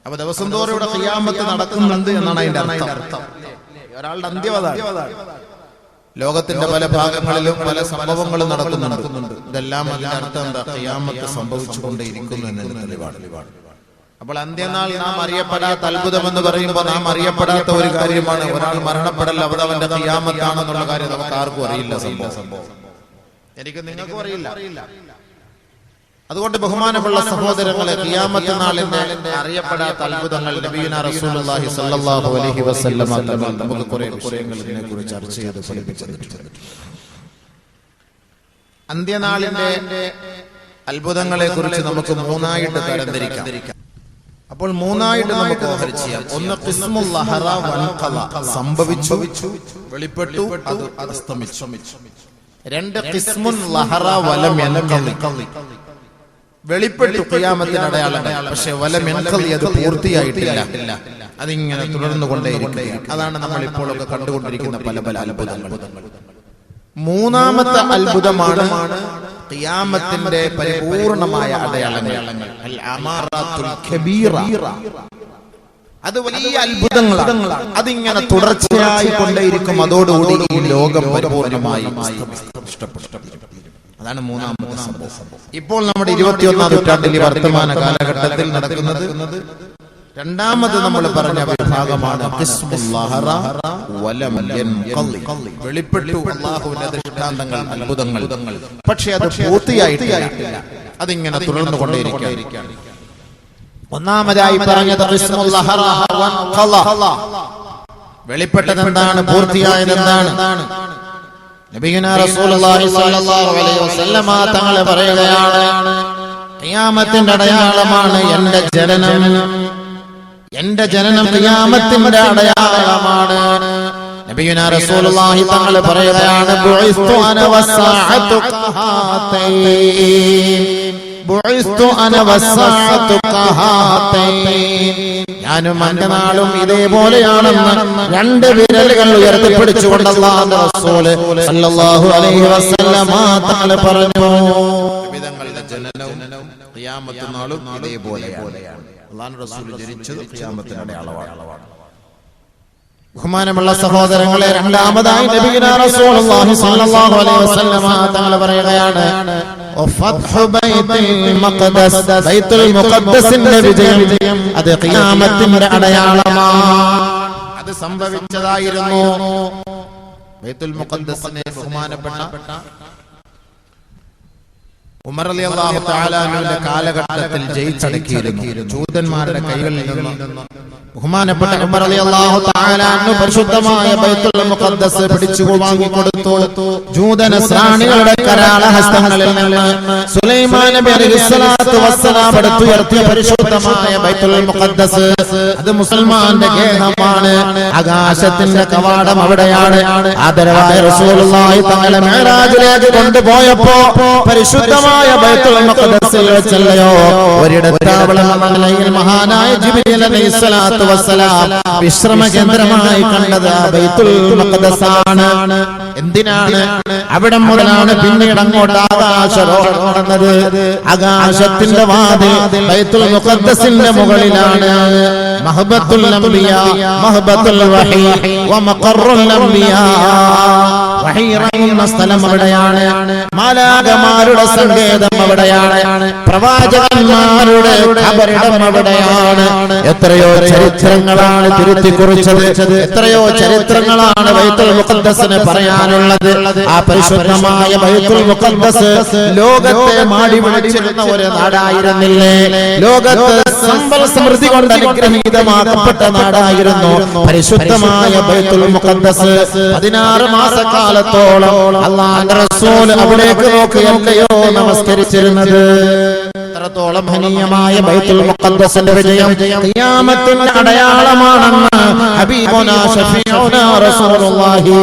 അപ്പൊ ദിവസം തോറും ഇവിടെ ഖിയാമത്ത് നടക്കുന്നുണ്ട് എന്നാണ് അതിന്റെ അർത്ഥം. ഒരാളുടെ അന്ത്യവതാണ്. ലോകത്തിന്റെ പല ഭാഗങ്ങളിലും പല സംഭവങ്ങളും നടക്കുന്നുണ്ട്. ഇതെല്ലാം അതിന്റെ അർത്ഥം എന്താ? ഖിയാമത്ത് സംഭവിച്ചുകൊണ്ടേയിരിക്കുന്നു എന്നതിന് തെളിവാണ്. അപ്പോൾ അന്ത്യനാൾ നാം അറിയപ്പെടാത്ത അത്ഭുതം എന്ന് പറയുമ്പോൾ നാം അറിയപ്പെടാത്ത ഒരു കാര്യമാണ്. ഒരാൾ മരണപ്പെടൽ അവിടെ അവന്റെ ഖിയാമത്താണെന്നുള്ള കാര്യം നമുക്ക് ആർക്കും അറിയില്ല. സംഭവം എനിക്ക് നിങ്ങൾക്കും അറിയില്ല. അതുകൊണ്ട് ബഹുമാനമുള്ള സഹോദരങ്ങളെ, ഖിയാമത്ത് നാളിന്റെ അറിയപ്പെടാത്ത അത്ഭുതങ്ങൾ നബിയുനാ റസൂലുള്ളാഹി സ്വല്ലല്ലാഹു അലൈഹി വസല്ലം തങ്ങൾ നമുക്ക് കുറേ വിഷയങ്ങൾ ഇതിനെക്കുറിച്ച് ചർച്ച ചെയ്ത് പഠിപ്പിച്ചിട്ടുണ്ട്. അന്ത്യനാളിന്റെ അത്ഭുതങ്ങളെ കുറിച്ച് നമുക്ക് മൂന്നായിട്ട് തരംതിരിക്കാം. അപ്പോൾ മൂന്നായിട്ട് നമുക്ക് ചെയ്യാം. ഒന്ന് ഖിസ്മുൽ ലഹറ വൻഖല, സംഭവിച്ചു, വെളിപ്പെട്ടു, അത് അസ്തമിച്ചു. രണ്ട് ഖിസ്മുൻ ലഹറ വലം യൻഖലി, വെളിപ്പെട്ടു ഖിയാമത്തിന്റെ അടയാളങ്ങൾ, പക്ഷെ വലം യൻഖലി, അത് പൂർത്തിയായിട്ടില്ല, അതിങ്ങനെ തുടർന്നു കൊണ്ടേയിരിക്കും. അതാണ് നമ്മൾ ഇപ്പോഴൊക്കെ കണ്ടുകൊണ്ടിരിക്കുന്ന പല പല അത്ഭുതങ്ങൾ. മൂന്നാമത്തെ അത്ഭുതമാണ് ഖിയാമത്തിന്റെ പരിപൂർണമായ അടയാളങ്ങൾ, അൽ അമാറാത്തുൽ കബീറ. അത് വലിയ അത്ഭുതങ്ങളാണ്. അതിങ്ങനെ തുടർച്ചയായി കൊണ്ടേയിരിക്കും. അതോടുകൂടി ഈ ലോകം പരിപൂർണമായി ഇഷ്ടപ്പെട്ടു. അതാണ് മൂന്നാമത്തെ സംഭവം. ഇപ്പോൾ നമ്മുടെ 21ാം നൂറ്റാണ്ടിൽ വർത്തമാന കാലഘട്ടത്തിൽ നടക്കുന്നത് രണ്ടാമത് നമ്മൾ പറഞ്ഞ വിഭാഗമാണ് ഖിസ്മുൽ ലഹറ വലം യൻഖലി, വെളിപ്പെട്ടു അല്ലാഹുവിന്റെ ദൃഷ്ടാന്തങ്ങൾ, അത്ഭുതങ്ങൾ, പക്ഷെ അത് പൂർത്തിയായിട്ടില്ല, അതിങ്ങനെ തുടർന്നു കൊണ്ടേയിരിക്കുകയാണ്. ഒന്നാമതായി പറഞ്ഞത് ഖിസ്മുൽ ലഹറ വൻഖല, വെളിപ്പെട്ടത് എന്താണ്, പൂർത്തിയായത് എന്താണ്? നബിയുനാ റസൂലുള്ളാഹി സ്വല്ലല്ലാഹു അലൈഹി വസല്ലമ തങ്ങൾ പറയുകയാണ്, ഖിയാമത്തിന്റെ അടയാളമാണ് എന്റെ ജനനം. എന്റെ ജനനം ഖിയാമത്തിന്റെ അടയാളമാണ്. നബിയുനാ റസൂലുള്ളാഹി തങ്ങൾ പറയുകയാണ്, ബുഇസ്തു അന വസ്സഅതു ഖഹാതൈൻ, ബുഇസ്തു അന വസ്സഅതു ഖഹാതൈൻ, ഞാനും എന്റെ നാളും ഇതേപോലെയാണെന്ന് രണ്ട് വിരലുകൾ ഉയർത്തിപ്പിടിച്ചുകൊണ്ട് അല്ലാഹുവിന്റെ റസൂൽ സല്ലല്ലാഹു അലൈഹി വസല്ലമ തങ്ങൾ പറഞ്ഞു. നബിതങ്ങളുടെ ജനനവും ഖിയാമത്ത് നാളും ഇതേപോലെയാണ്. അല്ലാഹുവിന്റെ റസൂൽ ജനിച്ചത് ഖിയാമത്തിന്റെ അടയാളമാണ്. ബഹുമാനമുള്ള സഹോദരങ്ങളെ, രണ്ടാമതായി നബിയുനാ റസൂലുള്ളാഹി സ്വല്ലല്ലാഹു അലൈഹി വസല്ലമ തങ്ങൾ പറയുകയാണ്, ഫത്ഹു ബൈത്തുൽ മഖ്ദസ്, ബൈത്തുൽ മുഖദ്ദസിന്റെ വിജയം അത് ഖിയാമത്തിന്റെ അടയാളമാണ്. അത് സംഭവിച്ചതായിരുന്നു. ബൈത്തുൽ മുഖദ്ദസിനെ ബഹുമാനപ്പെട്ട ഉമർ റളിയല്ലാഹു തആല അൻഹുവിന്റെ കാലഘട്ടത്തിൽ ജയിച്ചടക്കിയിരുന്നു. ജൂതന്മാരുടെ കൈകളിൽ നിന്ന് ബഹുമാനപ്പെട്ട ഉമർ റളിയല്ലാഹു തആല അൻഹു പരിശുദ്ധമായ ബൈത്തുൽ മുഖദ്ദസ് പിടിച്ചു വാങ്ങിക്കൊടുത്തു. ജൂതനസ്രാണികളുടെ കരാള ഹസ്തങ്ങളിൽ നിന്ന് സുലൈമാൻ നബി അലൈഹിസ്സലാത്തു വസ്സലാം എടുത്തുയർത്തിയ പരിശുദ്ധമായ ബൈത്തുൽ മുഖദ്ദസ് അത് മുസ്ലിമാന്റെ ഗേഹമാണ്. ആകാശത്തിന്റെ കവാടം അവിടെയാണ്. ആദരവായ റസൂലുള്ളാഹി തആല മിഅ്റാജിലേക്ക് കൊണ്ടുപോയപ്പോ പരിശുദ്ധമായ ബൈത്തുൽ മുഖദ്ദസിൽ വെച്ചല്ലയോ ഒരിടത്താവളം നിലയിൽ മഹാനായ ജിബ്രീൽ അലൈഹിസ്സലാത്തു വസ്സലാം വിശ്രമ കേന്ദ്രമായി കണ്ടത് ബൈത്തുൽ മുഖദ്ദസാണ്. എന്തിനാണ്? അവിടെ മുതലാണ് പിന്നീട് അങ്ങോട്ട് ആകാശരോഹണം നടന്നത്. ആകാശത്തിന്റെ വാതിൽ ബൈത്തുൽ മുഖദ്ദസിന്റെ മുകളിലാണ്. മഹബത്തുൽ അംബിയാ, മഹബത്തുൽ വഹീ വ മഖറുൽ അംബിയാ, വഹീ ഇറങ്ങുന്ന സ്ഥലം അവിടെയാണ്. മാലാഖമാരുടെ സങ്കേതം അവിടെയാണ്. പ്രവാചകന്മാരുടെ ഖബറിടം അവിടെയാണ്. എത്രയോ ചരിത്രങ്ങളാണ് തിരുത്തി കുറിച്ചത്. എത്രയോ ചരിത്രങ്ങളാണ് ബൈത്തുൽ മുഖദ്ദസിന് പറയാനുള്ളത്. ആ പരിശുദ്ധമായ ബൈത്തുൽ മുഖദ്ദസ് ലോകത്തെ മാടി വിളിച്ചിരുന്ന ഒരു നാടായിരുന്നില്ലേ? ലോകത്ത് സമ്പൽ സമൃദ്ധി കൊണ്ട് അനുഗ്രഹീതമാക്കപ്പെട്ട നാടായിരുന്നു പരിശുദ്ധമായ ബൈത്തുൽ മുഖദ്ദസ്. 16 മാസക്കാലത്തോളം അല്ലാഹുവിന്റെ റസൂൽ അവിടേക്ക് നോക്കി എല്ലയോ നമസ്കരിച്ചിരുന്നത്. അത്രത്തോളം ഹനീയമായ ബൈത്തുൽ മുഖദ്ദസിന്റെ വിജയം ഖിയാമത്തിന്റെ അടയാളമാണെന്ന് ഹബീബുനാ ശഫീഉനാ റസൂലുള്ളാഹി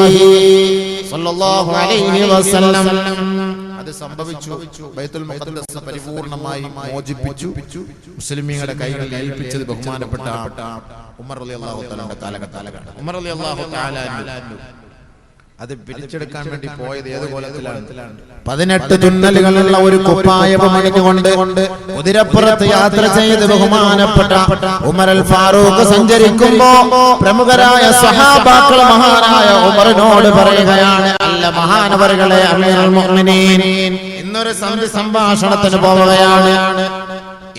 സ്വല്ലല്ലാഹു അലൈഹി വസല്ലം അത് സംഭവിച്ചു. ബൈത്തുൽ മുഖദ്ദസ് പരിപൂർണമായി മോചിപ്പിച്ചു. മുസ്ലിമീങ്ങളുടെ കൈകളിൽ ഏൽപ്പിച്ചത് ബഹുമാനപ്പെട്ട ഉമർ റളിയല്ലാഹു തആലയുടെ കാലഘട്ടത്തിലാണ്. ഉമർ റളിയല്ലാഹു തആല അത് പിടിച്ചെടുക്കാൻ വേണ്ടി പോയത് ഏത് കോലത്തിലാണ്? 18 തുന്നലുകളുള്ള ഒരു കുപ്പായം അണിഞ്ഞുകൊണ്ട് കുതിരപ്പുറത്ത് യാത്ര ചെയ്ത് ബഹുമാനപ്പെട്ട ഉമർ അൽ ഫാറൂഖ് സഞ്ചരിക്കുമ്പോ പ്രമുഖരായ സ്വഹാബാക്കൾ മഹാനായ ഉമറിനോട് പറയുകയാണ്, അല്ല മഹാനവറുകളെ, അമീറുൽ മുഅ്മിനീൻ, ഇന്നൊരു സന്ധി സംഭാഷണത്തിന് പോവുകയാണ്.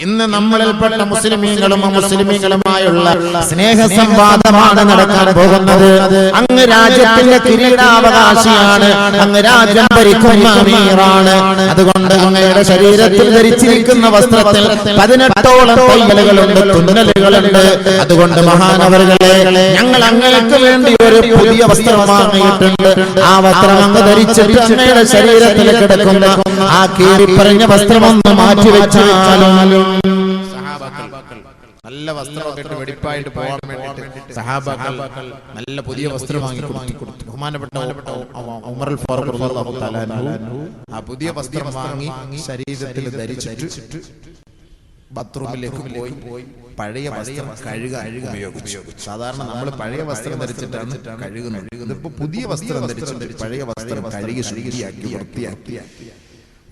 ഇന്ന് നമ്മളിൽപ്പെട്ട മുസ്ലിമീങ്ങളും അമുസ്ലിമീങ്ങളുമായുള്ള സ്നേഹ സംവാദമാണ് നടക്കാൻ പോകുന്നത്. അങ്ങ് രാജ്യത്തിന്റെ കിരീടാവകാശിയാണ്, അങ്ങ് രാജ്യം ഭരിക്കുന്ന അമീറാണ്. അതുകൊണ്ട് അങ്ങയുടെ ശരീരത്തിൽ ധരിച്ചിരിക്കുന്ന വസ്ത്രത്തിൽ 18ഓളം തയ്യലുകളുണ്ട്, തുന്നലുകളുണ്ട്. അതുകൊണ്ട് മഹാനവറുകളെ, ഞങ്ങൾ അങ്ങേക്ക് വേണ്ടി ഒരു പുതിയ വസ്ത്രം വാങ്ങിയിട്ടുണ്ട്. ആ വസ്ത്രം അങ്ങ് ധരിച്ചിട്ട് അങ്ങയുടെ ശരീരത്തിൽ കിടക്കുന്ന ആ കീറിപ്പറഞ്ഞ വസ്ത്രം ഒന്ന് മാറ്റിവെച്ചാലും നല്ല വസ്ത്രമൊക്കെ ഇട്ട് വെടിപ്പായിട്ട് പോകാൻ വേണ്ടിയിട്ട് സഹാബാക്കൾ നല്ല പുതിയ വസ്ത്രം വാങ്ങിക്കൊടുത്തു. ബഹുമാനപ്പെട്ട ഉമർ അൽ ഫാറൂഖ് റളിയല്ലാഹു തആല അൻഹു ആ പുതിയ വസ്ത്രം വാങ്ങി ശരീരത്തിൽ ധരിച്ചിട്ട് ബാത്റൂമിലേക്ക് പോയി പഴയ വസ്ത്രം കഴുകാൻ ഉപയോഗിച്ചു. സാധാരണ നമ്മൾ പഴയ വസ്ത്രം ധരിച്ചിട്ടാണ് കഴുകുന്നത്. ഇതിപ്പോ പുതിയ വസ്ത്രം ധരിച്ചിട്ട് പഴയ വസ്ത്രം കഴുകി ശുദ്ധിയാക്കി വൃത്തിയാക്കി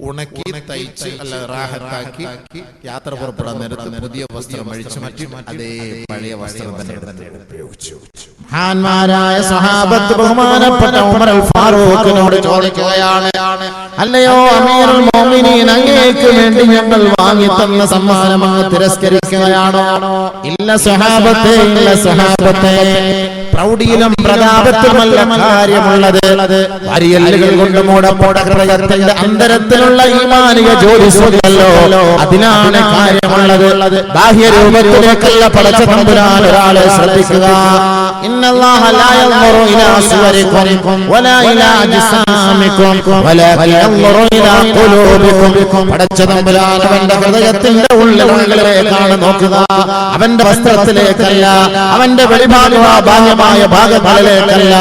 ഉണക്കി തയ്ച്ച് അല്ല റാഹത്താക്കി യാത്ര പുറപ്പെടാൻ നേരത്ത് പുതിയ വസ്ത്രം അഴിച്ചു മാറ്റി അതേ പഴയ വസ്ത്രം തന്നെ ഉപയോഗിച്ചു. മഹാന്മാരായ സ്വഹാബത്ത് ബഹുമാനപ്പെട്ട ഉമർ അൽ ഫാറൂഖിനോട് ചോദിക്കുകയാണ്, അല്ലയോ അമീറുൽ മുഅ്മിനീൻ, അങ്ങേക്ക് വേണ്ടി ഞങ്ങൾ വാങ്ങി തന്ന സമ്മാനമായി തിരസ്കരിക്കുകയാണോ? ഇല്ല സ്വഹാബത്തെ, ഇല്ല സ്വഹാബത്തെ, പ്രൗഢിയിലും പ്രതാപത്തിലുമല്ല കാര്യമുള്ളത്. വരിയല്ലുകൾ കൊണ്ട് മൂടപ്പെട്ട ഹൃദയത്തിന്റെ അന്തരത്തിലുള്ള ഈമാനിക ജ്യോതിസുണ്ടല്ലോ, അതിലാണ് കാര്യമുള്ളത്. ബാഹ്യരൂപത്തിലേക്കല്ല പടച്ച തമ്പുരാൻ ഒരാളെ ശ്രദ്ധിക്കുക. ഇന്നല്ലാഹ ലാ യൻദുറു ഇലാ സുവരിക്കും വലാ ഇലാ അജ്സാമിക്കും വലാകിൻ യൻദുറു ഇലാ ഖുലൂബിക്കും. പടച്ച തമ്പുരാൻ അവന്റെ ഹൃദയത്തിന്റെ ഉള്ളിലേക്കാണ് നോക്കുക, അവന്റെ വസ്ത്രത്തിലേക്കല്ല, അവന്റെ വെളിഭാഗമായ ഭാഗങ്ങളിലേക്കല്ല,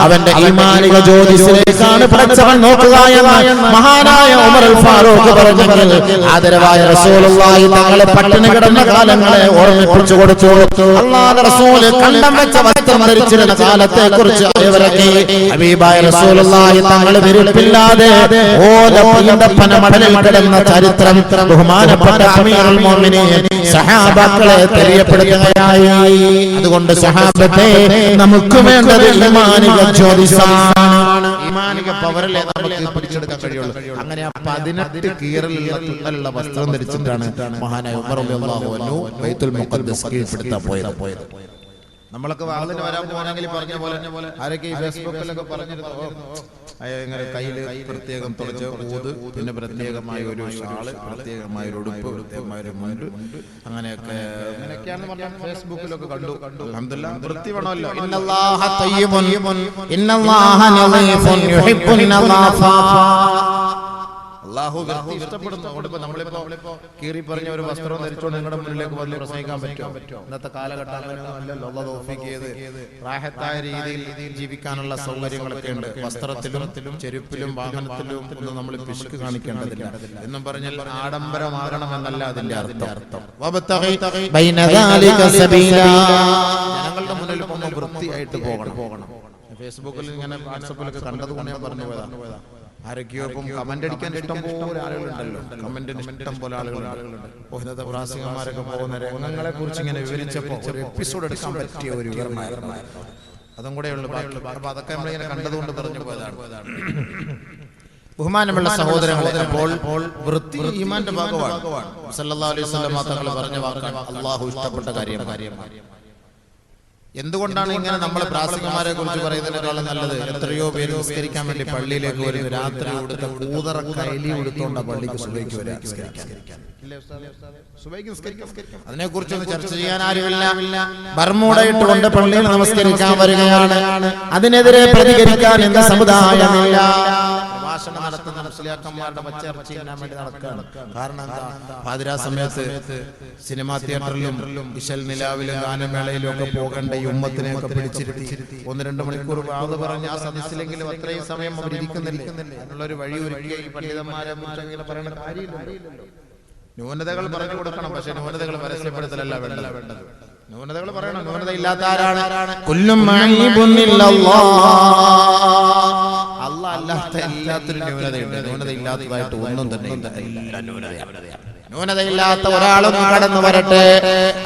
അവന്റെ ഈമാനിക ജ്യോതിസിലേക്കാണ് പടച്ചവൻ നോക്കുക എന്ന് മഹാനായ ഉമർ അൽ ഫാറൂഖ് പറഞ്ഞെങ്കിൽ ആദരവായ റസൂലുള്ളാഹി തങ്ങളെ പട്ടിണി കിടന്ന കാലങ്ങളെ ഓർമ്മിപ്പിച്ചു കൊടുത്തു. അല്ലാഹുവിന്റെ റസൂൽ കണ്ടം വെച്ച വസ്ത്രം ധരിച്ചിരുന്ന കാലത്തെ കുറിച്ച് ഇവരൊക്കെ ഹബീബായ റസൂലുള്ളാഹി തങ്ങൾ വിരുപ്പില്ലാതെ ഓലപ്പന മടലിൽ കിടന്ന ചരിത്രം ബഹുമാനപ്പെട്ട അമീറുൽ മുഅ്മിനീൻ സഹാബാക്കളെ തെളിയപ്പെടുത്തുകയായി. അതുകൊണ്ട് സഹാബത്തെ, നമുക്ക് വേണ്ടത് ഈമാനിക ജ്യോതിസാണ്, ഈമാനിക പവറിലെ നമുക്ക് പിടിച്ചെടുക്കാൻ കഴിയുള്ളൂ. അങ്ങനെ 18 കീറലുള്ള തുന്നലുള്ള വസ്ത്രം ധരിച്ചിട്ടാണ് മഹാനായ ഉമർ റളിയല്ലാഹു അൻഹു ബൈത്തുൽ മുഖദ്ദസ് കീഴ്പ്പെടുത്താൻ പോയത്. നമ്മളൊക്കെ വാഹനത്തിന് വരാൻ പോകണമെങ്കിൽ പറഞ്ഞ പോലെ ആരൊക്കെ ഈ ഫേസ്ബുക്കിലൊക്കെ പറഞ്ഞിരുന്നു, ഇങ്ങനെ കയ്യില് പ്രത്യേകം തുളച്ച് ഊത്, പിന്നെ പ്രത്യേകമായ ഒരു ഷാള്, പ്രത്യേകമായ ഒരു ഉടുപ്പ്, പ്രത്യേകമായ ഒരു മുണ്ട്, അങ്ങനെയൊക്കെയാണെന്ന് പറഞ്ഞാൽ ഫേസ്ബുക്കിലൊക്കെ കണ്ടു. അൽഹംദുലില്ലാഹ്, വൃത്തി വേണമല്ലോ. ഇന്നല്ലാഹ തയ്യിബുൻ ഇന്നല്ലാഹ നളീഫുൻ യുഹിബ്ബുൻ നളാഫ. അല്ലാഹു വൃത്തി ഇഷ്ടപ്പെടുന്നു. അതുകൊണ്ട് നമ്മളിപ്പോ കീറി പറഞ്ഞ ഒരു വസ്ത്രം ധരിച്ചുകൊണ്ട് നിങ്ങളുടെ മുന്നിലേക്ക് വന്ന് പ്രസംഗിക്കാൻ പറ്റുമോ? ഇന്നത്തെ കാലഘട്ടം അങ്ങനെയൊന്നുമല്ലല്ലോ. അല്ലാഹു തൗഫീഖ് ചെയ്ത് റാഹത്തായ രീതിയിൽ ജീവിക്കാനുള്ള സൗകര്യങ്ങളൊക്കെ ഉണ്ട്. വസ്ത്രത്തിലും ചെരുപ്പിലും വാഹനത്തിലും ഒന്നും നമ്മൾ പിശുക്ക് കാണിക്കേണ്ടതില്ല. എന്നും പറഞ്ഞാൽ ആഡംബരമാകണമെന്നല്ല അതിന്റെ അർത്ഥം. ജനങ്ങളുടെ മുന്നിൽ പോകുമ്പോൾ വൃത്തിയായിട്ട് പോകണം. ഫേസ്ബുക്കിൽ ഇങ്ങനെ വാട്സപ്പിലൊക്കെ കണ്ടതുകൊണ്ട് ഞാൻ പറഞ്ഞു പോയതാ. ആരൊക്കെയോ ഇപ്പം കമന്റ് അടിക്കാൻ ഇഷ്ടം പോലെ ആളുകളുണ്ടല്ലോ, കമന്റിന് ഇഷ്ടം പോലെ ആളുകളുണ്ട്. ഇന്നത്തെ പ്രാസംഗികന്മാരൊക്കെ പോകുന്ന രംഗങ്ങളെ കുറിച്ച് ഇങ്ങനെ വിവരിച്ചപ്പോ ഒരു എപ്പിസോഡ് എടുക്കാൻ പറ്റിയ ഒരു വിവരണമായിരുന്നു. അതും കൂടെ ഉള്ളു. അപ്പൊ അതൊക്കെ നമ്മളിങ്ങനെ കണ്ടതുകൊണ്ട് പറഞ്ഞു പോയതാണ്. ബഹുമാനമുള്ള സഹോദരങ്ങളെ, അപ്പോൾ വൃത്തി ഈമാന്റെ ഭാഗമാണ്. സല്ലല്ലാഹു അലൈഹി വസല്ലം തങ്ങൾ പറഞ്ഞ വാക്കാണ് അല്ലാഹു ഇഷ്ടപ്പെട്ട കാര്യമാണ്. എന്തുകൊണ്ടാണ് ഇങ്ങനെ നമ്മളെ പ്രാസംഗികന്മാരെ കുറിച്ച് പറയുന്നതിനേക്കാളും നല്ലത്? എത്രയോ പേര് നിസ്കരിക്കാൻ വേണ്ടി പള്ളിയിലേക്ക് വരും, രാത്രി ഉടുത്ത കൂതറ കൈലി ഉടുത്തോണ്ട പള്ളിക്ക് സുബഹിക്ക് വരാൻ അതിനെ കുറിച്ചൊന്നും ചർച്ച ചെയ്യാൻ ആരുമില്ല. ബർമൂട ഇട്ടുകൊണ്ട് പള്ളിയിൽ നമസ്കരിക്കാൻ വരികയാണ്. അതിനെതിരെ പ്രതികരിക്കാൻ എന്ന സമുദായമില്ല. പ്രഭാഷണം നടത്തുന്ന മുസ്ലിയാക്കന്മാരുടെ പച്ചയിറച്ചി തിന്നാൻ വേണ്ടി നടക്കുകയാണ്. കാരണം എന്താ? പാതിരാ സമയത്ത് സിനിമാ തിയേറ്ററിലും ഇശൽ നിലാവിലും ഗാനമേളയിലും ഒക്കെ പോകേണ്ട ഈ ഉമ്മത്തിനെയൊക്കെ പിടിച്ചിരുത്തി 1-2 മണിക്കൂർ വാത് പറഞ്ഞ് ആ സദസ്സിലെങ്കിലും അത്രയും സമയം അവർ ഇരിക്കുന്നില്ലേ? അതിനുള്ളൊരു വഴി ഒരുക്കിയ ഈ പണ്ഡിതന്മാരെ പറയുന്ന കാര്യമില്ലല്ലോ. ന്യൂനതകൾ പറഞ്ഞു കൊടുക്കണം, പക്ഷെ ന്യൂനതകൾ പരസ്യപ്പെടുത്തലല്ല വേണ്ടത്. ന്യൂനതകൾ പറയണം. ന്യൂനത ഇല്ലാത്ത ആരാണ്? കുല്ലും മഈബുന്നില്ലല്ലാഹ്. അല്ലാഹ് അല്ലാത്ത എല്ലാത്തിനും ന്യൂനതയുണ്ട്. ന്യൂനത ഇല്ലാത്തതായിട്ട് ഒന്നും തന്നെ ഇല്ല. എല്ലാം ന്യൂനതയാണ്. ന്യൂനതയില്ലാത്ത ഒരാളൊന്നും കടന്നു വരട്ടെ.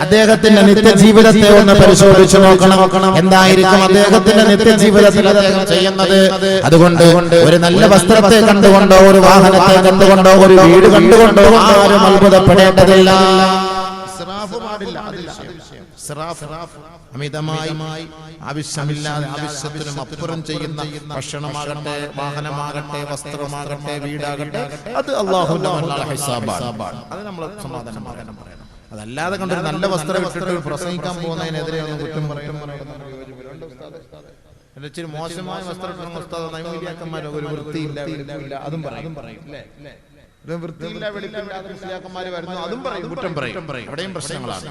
അദ്ദേഹത്തിന്റെ നിത്യജീവിതത്തെ ഒന്ന് പരിശോധിച്ചു നോക്കണം. എന്തായിരിക്കും അദ്ദേഹത്തിന്റെ നിത്യജീവിതത്തിൽ അദ്ദേഹം ചെയ്യുന്നത്? അതുകൊണ്ട് ഒരു നല്ല വസ്ത്രത്തെ കണ്ടുകൊണ്ടോ, ഒരു വാഹനത്തെ കണ്ടുകൊണ്ടോ, ഒരു വീട് കണ്ടുകൊണ്ടോ ആരും അത്ഭുതപ്പെടേണ്ടതില്ല. അമിതമായി ആവശ്യമില്ലാതെ ആവശ്യത്തിനും അപ്പുറം ചെയ്യുന്ന ഭക്ഷണമാകട്ടെ, വാഹനമാകട്ടെ, വസ്ത്രമാകട്ടെ, വീടാകട്ടെ, അത് അല്ലാഹുവിന്റെ ഹിസാബാണ്. അത് നമ്മൾ സമാധാനം പറയണം. അതല്ലാതെ കണ്ടൊരു നല്ല വസ്ത്രം ഇട്ടിട്ട് പ്രസംഗിക്കാൻ പോകുന്നതിനെതിരെ കുറ്റം പറയും. ഇച്ചിരി മോശമായ വസ്ത്രം നൈമൂല്യാക്കന്മാരോ ഒരു വൃത്തിയില്ല, അതും പറയും. വൃത്തിയില്ല, വെളിപ്പില്ലാതെ മുസ്ലിയാക്കന്മാര് വരുന്നു, അതും പറയും, കുറ്റം പറയും. എവിടെയും പ്രശ്നങ്ങളാണ്.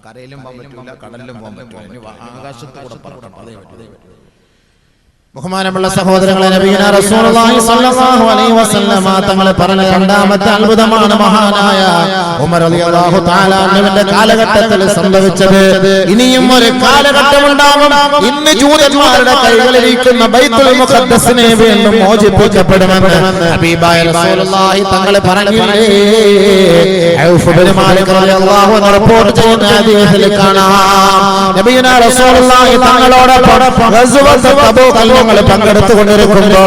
കരയിലും പോകാൻ പറ്റില്ല, കടലിലും പോകാൻ പറ്റില്ല, ആകാശത്ത് കൂടെ പറക്കണം. അതേ പറ്റൂ. ബഹുമാനമുള്ള സഹോദരങ്ങളെ, നബിയുനാ റസൂലുള്ളാഹി സ്വല്ലല്ലാഹു അലൈഹി വസല്ലമ തങ്ങൾ പറഞ്ഞ രണ്ടാമത്തെ അത്ഭുതമാണ് മഹാനായ ഉമർ റളിയല്ലാഹു തആല അൻഹുവിന്റെ കാലഘട്ടത്തിൽ സംഭവിച്ചത്. ഇനിയും ഒരു കാലഘട്ടം ഉണ്ടാകും. ഇന്ന് ജൂതന്മാരുടെ കൈകളിലിരിക്കുന്ന ബൈത്തുൽ മുഖദ്ദസിനെ വീണ്ടും മോചിപ്പിക്കപ്പെടുമെന്ന് ഹബീബായ റസൂലുള്ളാഹി തങ്ങൾ പറഞ്ഞില്ലേ? ഔഫ് ഇബ്നു മാലിക് റളിയല്ലാഹു അൻഹു റിപ്പോർട്ട് ചെയ്യുന്ന ഹദീസിൽ കാണാം, നബിയുനാ റസൂലുള്ളാഹി തങ്ങളോടൊപ്പം ഗസ്വത്ത് തബൂക്ക് പങ്കെടുത്തുകൊണ്ടിരിക്കുമ്പോ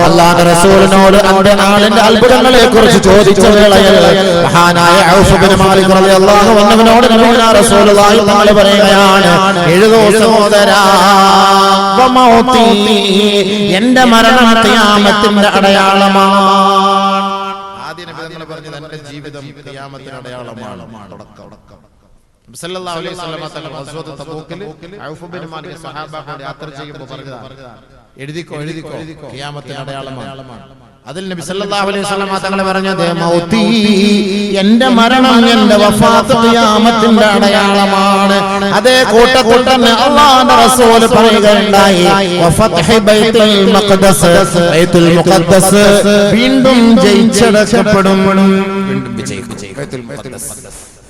അല്ലാഹുവിന്റെ റസൂലിനോട് അന്ത്യനാളിന്റെ അത്ഭുതങ്ങളെ കുറിച്ച് ചോദിച്ച വേളയിൽ മഹാനായ ഔഫ് ഇബ്നു മാലിക് റളിയല്ലാഹു അൻഹുവിനോട് നബിയുനാ റസൂലുള്ളാഹി തആല പറയുകയാണ്, എഴുതൂ സഹോദരാ, വമൗതി, എന്റെ മരണം ഖിയാമത്തിന്റെ അടയാളമാണ്. ആദ്യ നബി തങ്ങൾ പറഞ്ഞത് എന്റെ ജീവിതം ഖിയാമത്തിന്റെ അടയാളമാണ്. സല്ലല്ലാഹു അലൈഹി വസല്ലം തങ്ങൾ ഗസ്വത്ത് തബൂക്കിൽ ഔഫ് ഇബ്നു മാലിക് സ്വഹാബാക്കളോട് യാത്ര ചെയ്യുമ്പോൾ പറഞ്ഞതാണ്, എഴുതിക്കോ ഖിയാമത്തിന്റെ അടയാളമാണ്. അതിൽ നബി സല്ലല്ലാഹു അലൈഹി വസല്ലം തങ്ങൾ പറഞ്ഞത്, മൗതി, എന്റെ മരണം, എന്റെ വഫാത്ത് ഖിയാമത്തിന്റെ അടയാളമാണ്. അതേ കൂട്ടത്തിൽ തന്നെ അല്ലാഹുവിന്റെ റസൂൽ പറയുകയുണ്ടായി, വഫത്ഹി ബൈത്തുൽ മുഖദ്ദസ്, ബൈത്തുൽ മുഖദ്ദസ് വീണ്ടും ജയിച്ചടക്കപ്പെടും. വീണ്ടും വിജയിക്കും ബൈത്തുൽ മുഖദ്ദസ്.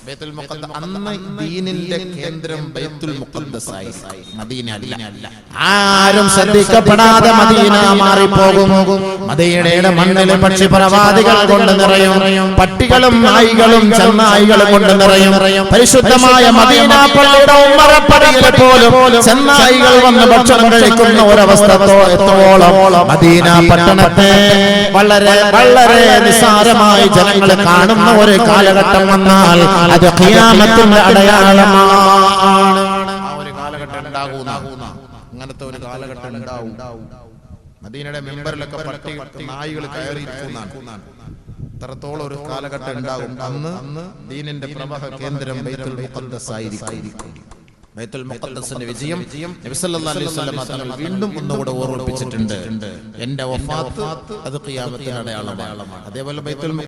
ബൈത്തുൽ മുഖദ്ദസ് അന്ന് ദീനിന്റെ കേന്ദ്രം ബൈത്തുൽ മുഖദ്ദസ് ആയി, മദീന അല്ല. ആരും ശ്രദ്ധിക്കപ്പെടാതെ മദീന മാറിപ്പോകും. മദീനയുടെ മണ്ണിലെ പക്ഷിപ്രവാദികൾ കൊണ്ട് നിറയും, പട്ടികളും നായികളും ചെന്നായികളും കൊണ്ട് നിറയും. പരിശുദ്ധമായ മദീന പള്ളിയുടെ ഉമ്മറപ്പടിയിൽ പോലും ചെന്നായികൾ വന്ന് ഭക്ഷണം കഴിക്കുന്ന ഒരവസ്ഥ എത്തോളം മദീന പട്ടണത്തെ വളരെ വളരെ നിസ്സാരമായി ജനങ്ങൾ കാണുന്ന ഒരു കാലഘട്ടം വന്നാൽ അത് ഖിയാമത്തിന്റെ അടയാളമാണ്. ആ ഒരു കാലഘട്ടം ഉണ്ടാകുന്ന, അങ്ങനത്തെ ഒരു കാലഘട്ടം ഉണ്ടാവും. മദീനയുടെ മെമ്പറിലൊക്കെ പട്ടി നായികൾ കയറിയിരിക്കുന്നതാണ്. അത്രത്തോളം ഒരു കാലഘട്ടം ഉണ്ടാകും. അന്ന് ദീനിന്റെ പ്രവാഹ കേന്ദ്രം ബൈത്തുൽ മുഖദ്ദസ് ആയിരിക്കും. ബൈത്തുൽ മുഖദ്ദസിന്റെ വിജയം നബി സല്ലല്ലാഹു അലൈഹി വസല്ലം തങ്ങൾ വീണ്ടും ഒന്നുകൂടെ ഓർമ്മിപ്പിച്ചിട്ടുണ്ട്. എന്റെ വഫാത്ത് അത് ഖിയാമത്തിന്റെ അടയാളമാണ്. അതേപോലെ ബൈത്തുൽ